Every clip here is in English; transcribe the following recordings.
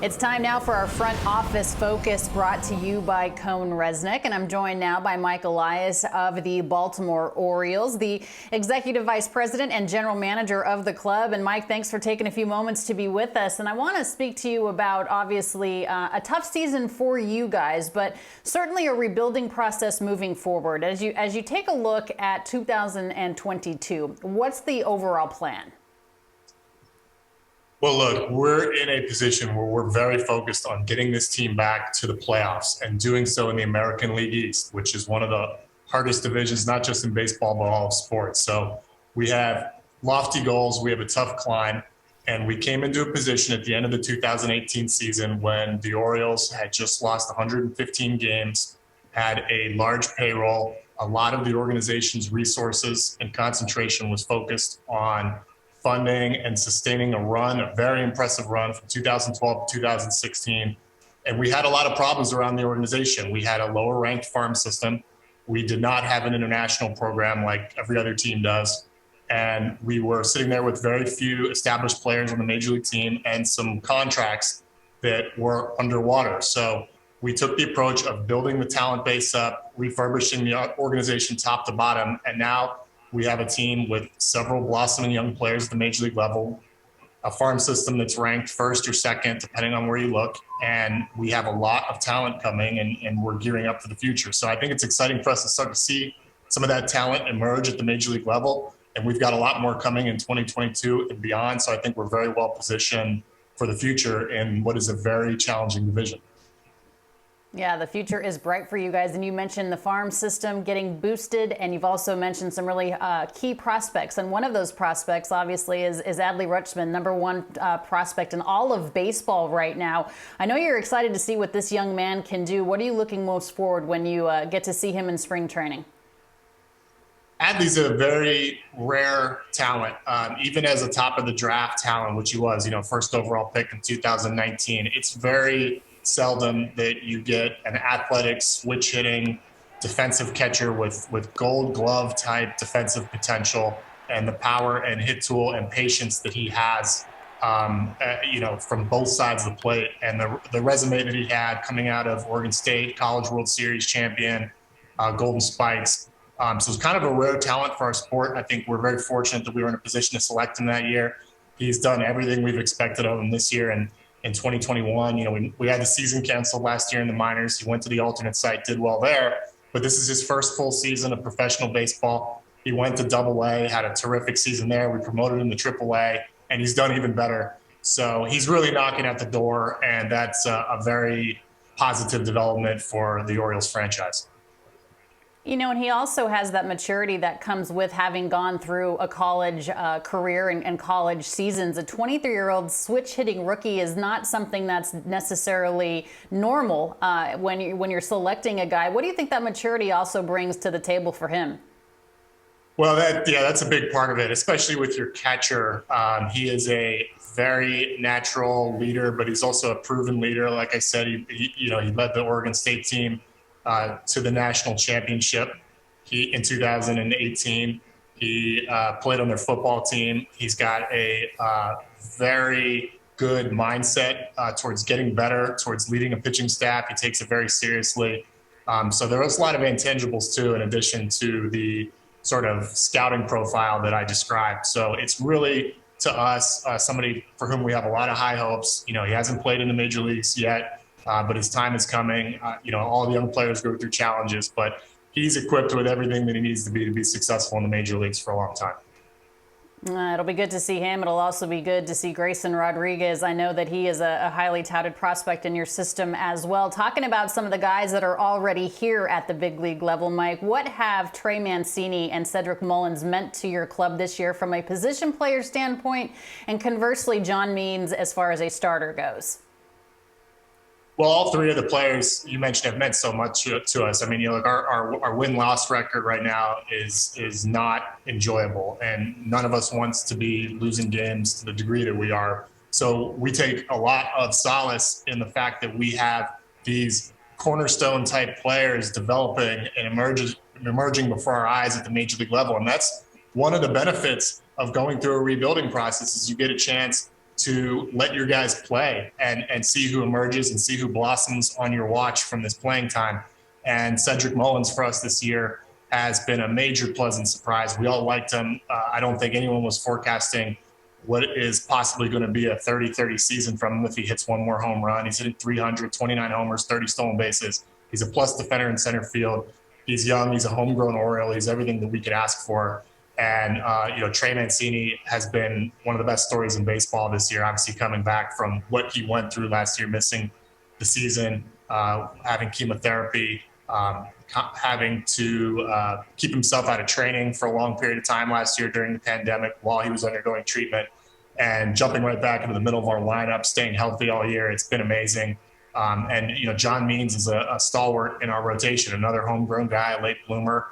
It's time now for our front office focus, brought to you by Cone Resnick. And I'm joined now by Mike Elias of the Baltimore Orioles, the executive vice president and general manager of the club. And Mike, thanks for taking a few moments to be with us. And I want to speak to you about, obviously, a tough season for you guys, but certainly a rebuilding process moving forward. As you take a look at 2022, what's the overall plan? Well, look, we're in a position where we're very focused on getting this team back to the playoffs and doing so in the American League East, which is one of the hardest divisions, not just in baseball, but all of sports. So we have lofty goals. We have a tough climb. And we came into a position at the end of the 2018 season when the Orioles had just lost 115 games, had a large payroll. A lot of the organization's resources and concentration was focused on funding and sustaining a very impressive run from 2012 to 2016. And we had a lot of problems around the organization. We had a lower ranked farm system. We did not have an international program like every other team does. And we were sitting there with very few established players on the major league team and some contracts that were underwater. So we took the approach of building the talent base up, refurbishing the organization top to bottom. And now we have a team with several blossoming young players at the major league level, a farm system that's ranked first or second, depending on where you look. And we have a lot of talent coming, and we're gearing up for the future. So I think it's exciting for us to start to see some of that talent emerge at the major league level. And we've got a lot more coming in 2022 and beyond. So I think we're very well positioned for the future in what is a very challenging division. Yeah, the future is bright for you guys. And you mentioned the farm system getting boosted, and you've also mentioned some really key prospects. And one of those prospects, obviously, is Adley Rutschman, number one prospect in all of baseball right now. I know you're excited to see what this young man can do. What are you looking most forward when you get to see him in spring training? Adley's a very rare talent, even as a top of the draft talent, which he was, first overall pick in 2019. It's very seldom that you get an athletic, switch hitting defensive catcher with gold glove type defensive potential and the power and hit tool and patience that he has, from both sides of the plate. And the resume that he had coming out of Oregon State, College World Series champion, Golden Spikes. So it's kind of a rare talent for our sport. I think we're very fortunate that we were in a position to select him that year. He's done everything we've expected of him this year. And in 2021, we had the season canceled last year in the minors. He went to the alternate site, did well there. But this is his first full season of professional baseball. He went to Double-A, had a terrific season there. We promoted him to Triple-A, and he's done even better. So he's really knocking at the door, and that's a very positive development for the Orioles franchise. And he also has that maturity that comes with having gone through a college career and college seasons. A 23-year-old switch-hitting rookie is not something that's necessarily normal when you're selecting a guy. What do you think that maturity also brings to the table for him? Well, that's a big part of it, especially with your catcher. He is a very natural leader, but he's also a proven leader. Like I said, he led the Oregon State team to the national championship in 2018. He played on their football team. He's got a very good mindset towards getting better, towards leading a pitching staff. He takes it very seriously. So there was a lot of intangibles too, in addition to the sort of scouting profile that I described. So it's really, to us, somebody for whom we have a lot of high hopes. He hasn't played in the major leagues yet. But his time is coming. All the young players go through challenges, but he's equipped with everything that he needs to be successful in the major leagues for a long time. It'll be good to see him. It'll also be good to see Grayson Rodriguez. I know that he is a highly touted prospect in your system as well. Talking about some of the guys that are already here at the big league level, Mike, what have Trey Mancini and Cedric Mullins meant to your club this year from a position player standpoint, and conversely, John Means as far as a starter goes? Well, all three of the players you mentioned have meant so much to us. I mean, our win-loss record right now is not enjoyable, and none of us wants to be losing games to the degree that we are. So we take a lot of solace in the fact that we have these cornerstone-type players developing and emerging before our eyes at the major league level, and that's one of the benefits of going through a rebuilding process. Is you get a chance to let your guys play and see who emerges and see who blossoms on your watch from this playing time. And Cedric Mullins for us this year has been a major pleasant surprise. We all liked him. I don't think anyone was forecasting what is possibly going to be a 30-30 season from him if he hits one more home run. He's hitting 300, 29 homers, 30 stolen bases. He's a plus defender in center field. He's young. He's a homegrown Oriole. He's everything that we could ask for. And, Trey Mancini has been one of the best stories in baseball this year, obviously coming back from what he went through last year, missing the season, having chemotherapy, having to keep himself out of training for a long period of time last year during the pandemic while he was undergoing treatment, and jumping right back into the middle of our lineup, staying healthy all year. It's been amazing. John Means is a stalwart in our rotation, another homegrown guy, a late bloomer.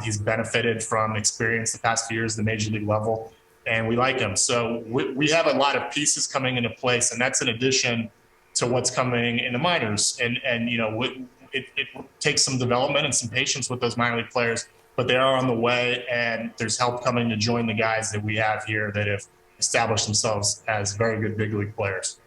He's benefited from experience the past few years at the major league level, and we like him. So we have a lot of pieces coming into place, and that's in addition to what's coming in the minors. It takes some development and some patience with those minor league players, but they are on the way, and there's help coming to join the guys that we have here that have established themselves as very good big league players.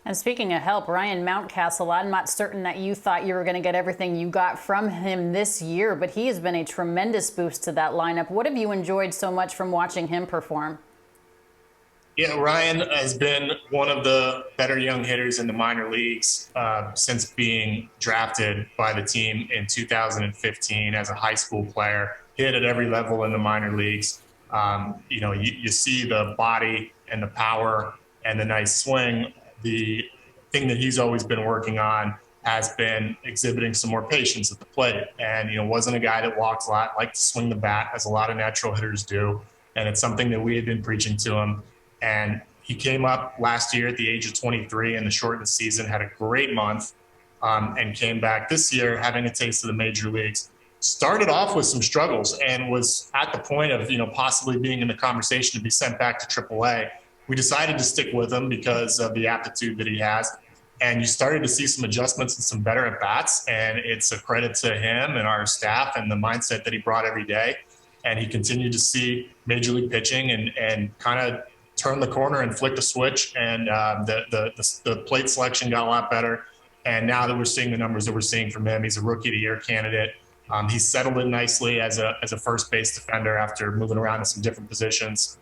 And speaking of help, Ryan Mountcastle, I'm not certain that you thought you were going to get everything you got from him this year, but he has been a tremendous boost to that lineup. What have you enjoyed so much from watching him perform? Yeah, Ryan has been one of the better young hitters in the minor leagues since being drafted by the team in 2015 as a high school player. He hit at every level in the minor leagues. You see the body and the power and the nice swing. The thing that he's always been working on has been exhibiting some more patience at the plate. And, wasn't a guy that walks a lot, liked to swing the bat, as a lot of natural hitters do. And it's something that we had been preaching to him. And he came up last year at the age of 23 in the shortened season, had a great month, and came back this year having a taste of the major leagues. Started off with some struggles and was at the point of, possibly being in the conversation to be sent back to AAA. We decided to stick with him because of the aptitude that he has. And you started to see some adjustments and some better at-bats. And it's a credit to him and our staff and the mindset that he brought every day. And he continued to see major league pitching and kind of turn the corner and flick the switch. And the plate selection got a lot better. And now that we're seeing the numbers that we're seeing from him, he's a rookie of the year candidate. He's settled in nicely as a first base defender after moving around in some different positions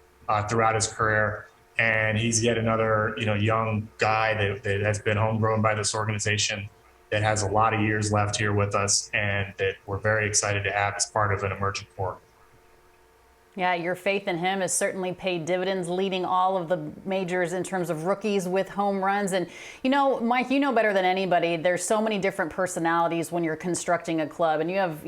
throughout his career. And he's yet another, young guy that has been homegrown by this organization that has a lot of years left here with us and that we're very excited to have as part of an emerging core. Yeah, your faith in him has certainly paid dividends, leading all of the majors in terms of rookies with home runs. And, Mike, you know better than anybody, there's so many different personalities when you're constructing a club. And you have,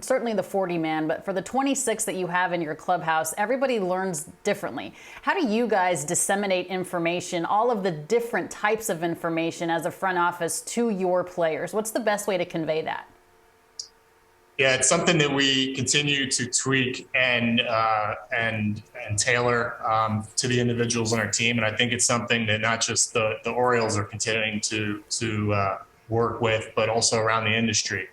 certainly the 40-man, but for the 26 that you have in your clubhouse, everybody learns differently. How do you guys disseminate information, all of the different types of information as a front office to your players? What's the best way to convey that? Yeah, it's something that we continue to tweak and tailor to the individuals on our team, and I think it's something that not just the Orioles are continuing to work with, but also around the industry,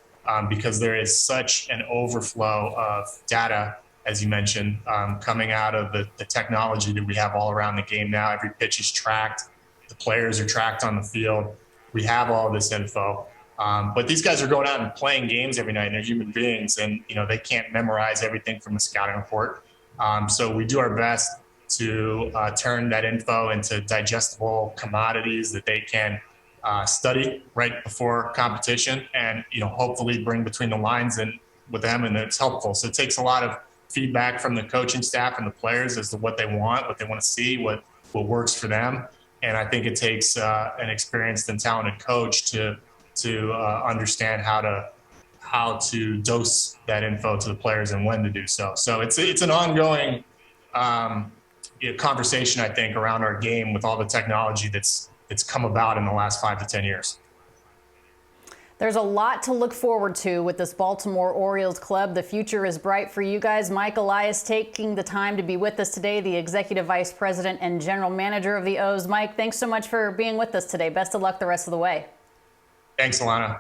because there is such an overflow of data, as you mentioned, coming out of the technology that we have all around the game now. Every pitch is tracked, the players are tracked on the field. We have all this info. But these guys are going out and playing games every night, and they're human beings, and they can't memorize everything from a scouting report. So we do our best to turn that info into digestible commodities that they can study right before competition, and hopefully bring between the lines and with them, and it's helpful. So it takes a lot of feedback from the coaching staff and the players as to what they want to see, what works for them, and I think it takes an experienced and talented coach to understand how to dose that info to the players and when to do so. So it's an ongoing conversation, I think, around our game with all the technology that's come about in the last 5 to 10 years. There's a lot to look forward to with this Baltimore Orioles club. The future is bright for you guys. Mike Elias taking the time to be with us today, the Executive Vice President and General Manager of the O's. Mike, thanks so much for being with us today. Best of luck the rest of the way. Thanks, Alana.